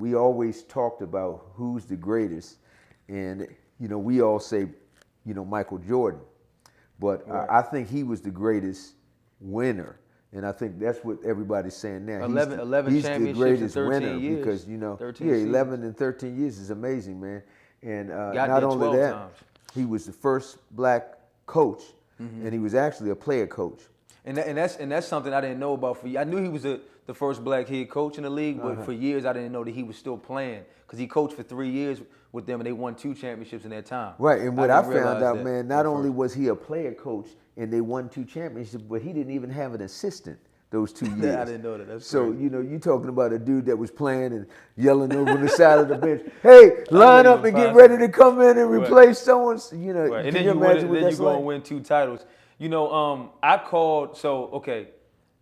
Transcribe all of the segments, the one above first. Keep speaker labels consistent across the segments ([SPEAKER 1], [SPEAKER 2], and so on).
[SPEAKER 1] we always talked about who's the greatest, and we all say, Michael Jordan, but
[SPEAKER 2] Right.
[SPEAKER 1] I think he was the greatest winner, and I think that's what everybody's saying now.
[SPEAKER 2] 11
[SPEAKER 1] he's the
[SPEAKER 2] championships
[SPEAKER 1] greatest
[SPEAKER 2] in 13
[SPEAKER 1] winner
[SPEAKER 2] years.
[SPEAKER 1] because
[SPEAKER 2] 13
[SPEAKER 1] yeah,
[SPEAKER 2] seasons.
[SPEAKER 1] 11 and 13 years is amazing, man. And
[SPEAKER 2] Got
[SPEAKER 1] not
[SPEAKER 2] there
[SPEAKER 1] only
[SPEAKER 2] 12
[SPEAKER 1] that,
[SPEAKER 2] times.
[SPEAKER 1] he was the first black coach, and he was actually a player coach.
[SPEAKER 2] And that's something I didn't know about for you. I knew he was the first black head coach in the league, but for years I didn't know that he was still playing because he coached for 3 years with them and they won 2 championships in that time.
[SPEAKER 1] Right, and what I
[SPEAKER 2] didn't
[SPEAKER 1] found
[SPEAKER 2] realize
[SPEAKER 1] out,
[SPEAKER 2] that
[SPEAKER 1] man, not
[SPEAKER 2] at
[SPEAKER 1] only
[SPEAKER 2] first.
[SPEAKER 1] was he a player coach and they won 2 championships, but he didn't even have an assistant those 2 years.
[SPEAKER 2] I didn't know that. That's
[SPEAKER 1] so,
[SPEAKER 2] crazy.
[SPEAKER 1] you talking about a dude that was playing and yelling over the side of the bench, hey, line up and get ready to come in and replace someone's,
[SPEAKER 2] Right. And
[SPEAKER 1] can
[SPEAKER 2] then
[SPEAKER 1] you
[SPEAKER 2] you
[SPEAKER 1] imagine what
[SPEAKER 2] then
[SPEAKER 1] that's
[SPEAKER 2] you go
[SPEAKER 1] like?
[SPEAKER 2] and win 2 titles. I called. So okay,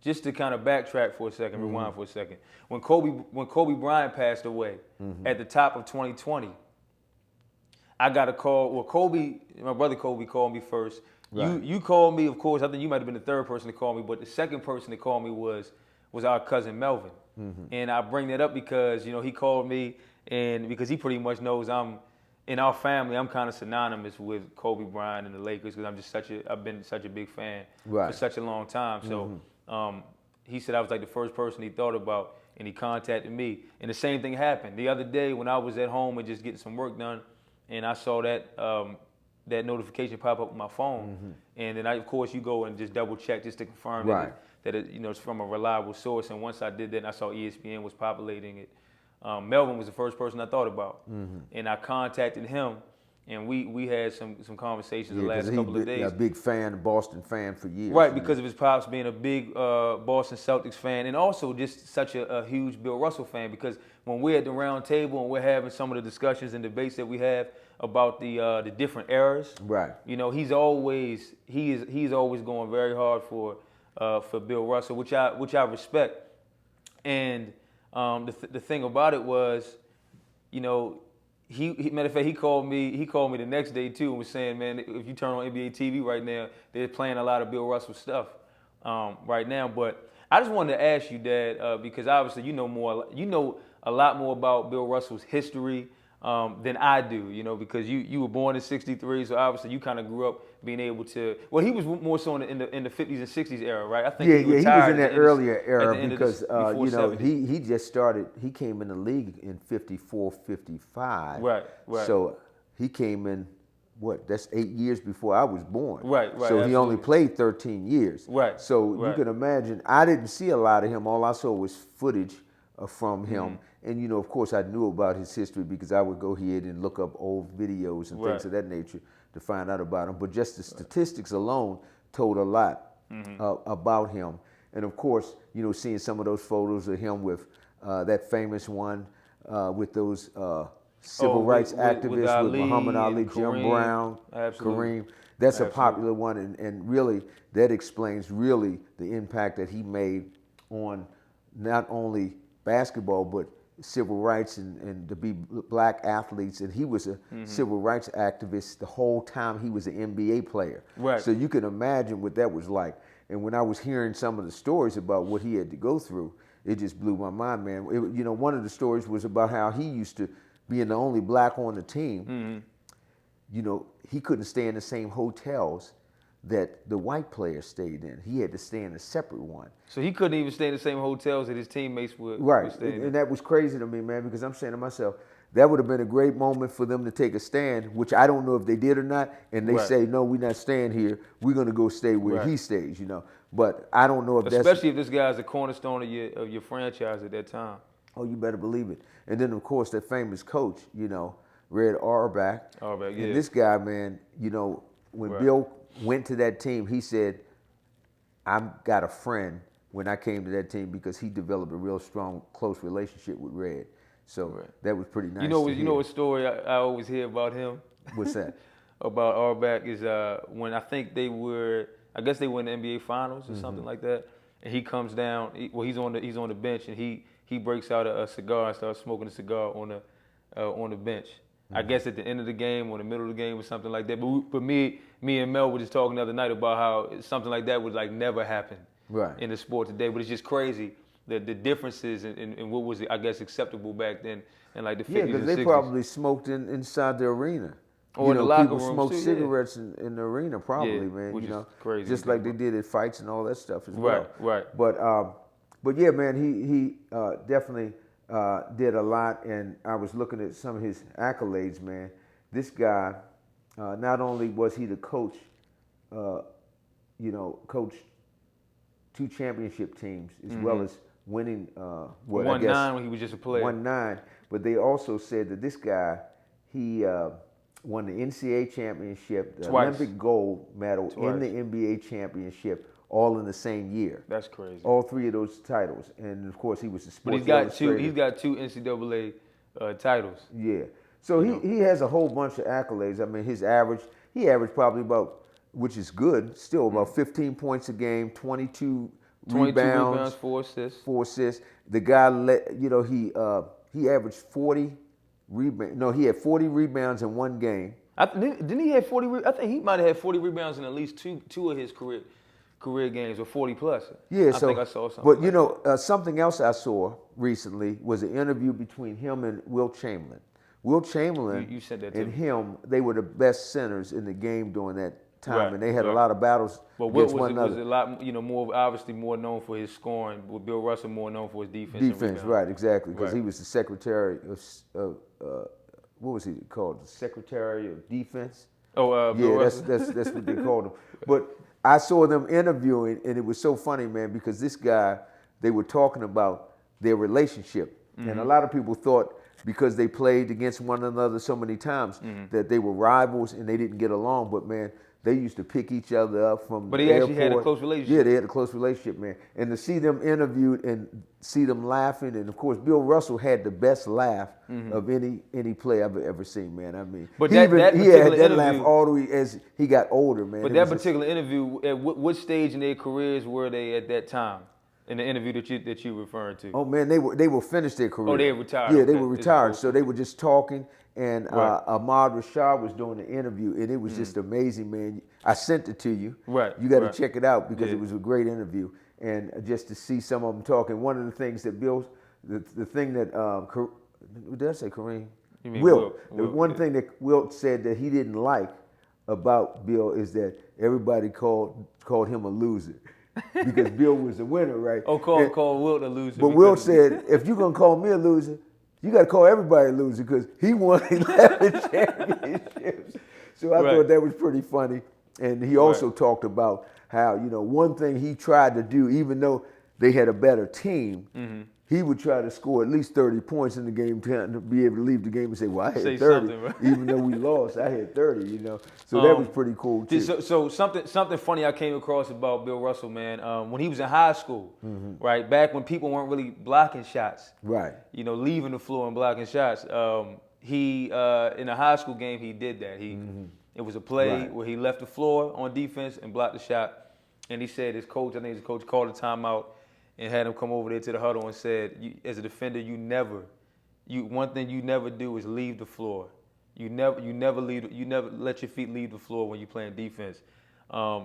[SPEAKER 2] just to kind of backtrack for a 2nd rewind for a second. When Kobe Bryant passed away at the top of 2020, I got a call. Well, my brother Kobe called me first.
[SPEAKER 1] Right.
[SPEAKER 2] You called me, of course. I think you might have been the 3rd person to call me, but the 2nd person to call me was our cousin Melvin. And I bring that up because he called me, and because he pretty much knows in our family, I'm kind of synonymous with Kobe Bryant and the Lakers because I've been such a big fan for such a long time. So he said I was like the first person he thought about, and he contacted me. And the same thing happened the other day when I was at home and just getting some work done, and I saw that that notification pop up on my phone, and then of course you go and just double check just to confirm that it's from a reliable source. And once I did that, and I saw ESPN was populating it. Melvin was the first person I thought about, and I contacted him, and we had some conversations the last couple of days.
[SPEAKER 1] A big fan, Boston fan for years.
[SPEAKER 2] Right, because of his pops being a big Boston Celtics fan, and also just such a huge Bill Russell fan. Because when we're at the round table and we're having some of the discussions and debates that we have about the different eras,
[SPEAKER 1] Right.
[SPEAKER 2] he's always going very hard for Bill Russell, which I respect. And the thing about it was, matter of fact, he called me the next day too and was saying, man, if you turn on NBA TV right now, they're playing a lot of Bill Russell stuff right now. But I just wanted to ask you, Dad, because obviously you know a lot more about Bill Russell's history than I do, because you were born in '63, so obviously you kind of grew up being able to. Well, he was more so in the '50s and '60s era, right? I think
[SPEAKER 1] he was in that earlier era
[SPEAKER 2] at the
[SPEAKER 1] because
[SPEAKER 2] before 70.
[SPEAKER 1] he just started. He came in the league in '54, '55.
[SPEAKER 2] Right.
[SPEAKER 1] So he came in. That's 8 years before I was born.
[SPEAKER 2] Right.
[SPEAKER 1] So he only
[SPEAKER 2] absolutely.
[SPEAKER 1] played 13 years.
[SPEAKER 2] Right.
[SPEAKER 1] So you
[SPEAKER 2] Right.
[SPEAKER 1] can imagine. I didn't see a lot of him. All I saw was footage from him. And, of course, I knew about his history because I would go ahead and look up old videos and things of that nature to find out about him. But just the statistics alone told a lot about him. And, of course, seeing some of those photos of him with that famous one with those civil rights activists with Muhammad Ali, Jim Brown, Kareem. That's a popular one. And really, that explains really the impact that he made on not only basketball, but civil rights and to be black athletes. And he was a civil rights activist the whole time he was an NBA player.
[SPEAKER 2] Right.
[SPEAKER 1] So you can imagine what that was like. And when I was hearing some of the stories about what he had to go through, it just blew my mind, man. One of the stories was about how he used to, being the only black on the team, he couldn't stay in the same hotels that the white players stayed in. He had to stay in a separate one.
[SPEAKER 2] So he couldn't even stay in the same hotels that his teammates would stay in.
[SPEAKER 1] And that was crazy to me, man, because I'm saying to myself, that would have been a great moment for them to take a stand, which I don't know if they did or not, and they say, no, we're not staying here. We're going to go stay where he stays, But I don't know if
[SPEAKER 2] especially if this guy's the cornerstone of your franchise at that time.
[SPEAKER 1] Oh, you better believe it. And then, of course, that famous coach, Red Auerbach.
[SPEAKER 2] Auerbach, yeah.
[SPEAKER 1] And this guy, man, when Bill went to that team, he said, I've got a friend when I came to that team because he developed a real strong, close relationship with Red. So that was pretty nice.
[SPEAKER 2] You know a story I always hear about him?
[SPEAKER 1] What's that?
[SPEAKER 2] About Auerbach is when I think they were in the NBA Finals or something like that, and he comes down. He's on the bench and he breaks out a cigar and starts smoking a cigar on the bench. I guess at the end of the game or the middle of the game or something like that. But me and Mel were just talking the other night about how something like that would like never happen in the sport today. But it's just crazy the differences in what was, I guess, acceptable back then in like the 50s
[SPEAKER 1] Yeah,
[SPEAKER 2] and
[SPEAKER 1] because
[SPEAKER 2] 60s.
[SPEAKER 1] they probably smoked inside the arena.
[SPEAKER 2] Or in the locker
[SPEAKER 1] people
[SPEAKER 2] rooms
[SPEAKER 1] smoke
[SPEAKER 2] too,
[SPEAKER 1] cigarettes in the arena, probably,
[SPEAKER 2] Yeah,
[SPEAKER 1] man.
[SPEAKER 2] which is crazy.
[SPEAKER 1] Just like they did at fights and all that stuff as well.
[SPEAKER 2] Right.
[SPEAKER 1] But yeah, man, he definitely did a lot. And I was looking at some of his accolades, man. This guy, not only was he the coach, coached 2 championship teams as well as winning
[SPEAKER 2] Won 9 when he was just a player.
[SPEAKER 1] Won 9, but they also said that this guy, he won the NCAA championship, the
[SPEAKER 2] Twice.
[SPEAKER 1] Olympic gold medal, and the NBA championship, all in the same year.
[SPEAKER 2] That's crazy.
[SPEAKER 1] All 3 of those titles, and of course he was the sports.
[SPEAKER 2] But he's got two NCAA titles.
[SPEAKER 1] Yeah, so he has a whole bunch of accolades. I mean, he averaged probably about, which is good, still about 15 points a game, 22 rebounds,
[SPEAKER 2] 4 assists.
[SPEAKER 1] 4 assists. The guy, he averaged 40 rebounds. No, he had 40 rebounds in one game.
[SPEAKER 2] Didn't he have 40? I think he might have had 40 rebounds in at least two of his career games, or 40 plus.
[SPEAKER 1] Yeah,
[SPEAKER 2] I think I saw something.
[SPEAKER 1] But something else I saw recently was an interview between him and Wilt Chamberlain. Wilt Chamberlain
[SPEAKER 2] You said that
[SPEAKER 1] and
[SPEAKER 2] too.
[SPEAKER 1] him, they were the best centers in the game during that time,
[SPEAKER 2] Right,
[SPEAKER 1] and they had a
[SPEAKER 2] right.
[SPEAKER 1] lot of battles
[SPEAKER 2] But Wilt
[SPEAKER 1] against one
[SPEAKER 2] was
[SPEAKER 1] another.
[SPEAKER 2] a lot, more obviously more known for his scoring. With Bill Russell more known for his defense. and
[SPEAKER 1] Defense,
[SPEAKER 2] rebounding.
[SPEAKER 1] right, exactly, because
[SPEAKER 2] Right.
[SPEAKER 1] he was the secretary of what was he called? The Secretary of Defense.
[SPEAKER 2] Oh, Bill
[SPEAKER 1] Yeah,
[SPEAKER 2] Russell.
[SPEAKER 1] that's what they called him. But I saw them interviewing, and it was so funny, man, because this guy, they were talking about their relationship, and a lot of people thought because they played against one another so many times that they were rivals and they didn't get along. But man, they used to pick each other up from
[SPEAKER 2] But
[SPEAKER 1] the
[SPEAKER 2] they actually
[SPEAKER 1] airport.
[SPEAKER 2] had a close relationship.
[SPEAKER 1] Yeah, they had a close relationship, man. And to see them interviewed and see them laughing, and of course, Bill Russell had the best laugh of any player I've ever seen, man. I mean,
[SPEAKER 2] But
[SPEAKER 1] he
[SPEAKER 2] that
[SPEAKER 1] had that
[SPEAKER 2] particular
[SPEAKER 1] laugh
[SPEAKER 2] interview-
[SPEAKER 1] all the way as he got older, man.
[SPEAKER 2] But
[SPEAKER 1] It
[SPEAKER 2] that
[SPEAKER 1] was just-
[SPEAKER 2] particular interview, at what stage in their careers were they at that time? In the interview that you referring to?
[SPEAKER 1] Oh man, they were finished their career.
[SPEAKER 2] Oh, they were retired.
[SPEAKER 1] Yeah, they
[SPEAKER 2] Okay.
[SPEAKER 1] were retired. So they were just talking, and
[SPEAKER 2] Right.
[SPEAKER 1] Ahmad Rashad was doing the interview, and it was just amazing, man. I sent it to you.
[SPEAKER 2] Right,
[SPEAKER 1] You got to
[SPEAKER 2] right.
[SPEAKER 1] check it out because
[SPEAKER 2] Yeah.
[SPEAKER 1] it was a great interview, and just to see some of them talking. One of the things that the thing that did I say Kareem?
[SPEAKER 2] You mean
[SPEAKER 1] Wilt. The
[SPEAKER 2] Wilt,
[SPEAKER 1] one
[SPEAKER 2] yeah.
[SPEAKER 1] thing that Wilt said that he didn't like about Bill is that everybody called him a loser. Because Bill was the winner, right?
[SPEAKER 2] Oh, call Wilt a loser.
[SPEAKER 1] But Wilt said, if you're going to call me a loser, you got to call everybody a loser because he won 11 championships. So I
[SPEAKER 2] Right.
[SPEAKER 1] thought that was pretty funny. And he also talked about how, one thing he tried to do, even though they had a better team, he would try to score at least 30 points in the game to be able to leave the game and say, well, I had
[SPEAKER 2] Say
[SPEAKER 1] 30.
[SPEAKER 2] something, right?
[SPEAKER 1] Even though we lost, I had 30, So that was pretty cool, too.
[SPEAKER 2] So something funny I came across about Bill Russell, man. When he was in high school, right, back when people weren't really blocking shots,
[SPEAKER 1] Right.
[SPEAKER 2] leaving the floor and blocking shots, he in a high school game he did that. It was a play
[SPEAKER 1] Right.
[SPEAKER 2] where he left the floor on defense and blocked the shot, and he said his coach, I think his coach called a timeout and had him come over there to the huddle and said, as a defender, one thing you never do is leave the floor. You never let your feet leave the floor when you're playing defense.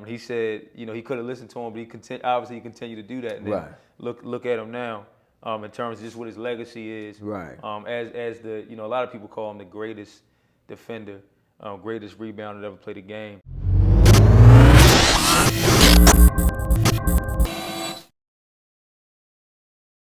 [SPEAKER 2] He said, he could have listened to him, but he continued to do that. And then
[SPEAKER 1] Right.
[SPEAKER 2] look at him now, in terms of just what his legacy is.
[SPEAKER 1] Right.
[SPEAKER 2] As the a lot of people call him the greatest defender, greatest rebounder that ever played a game.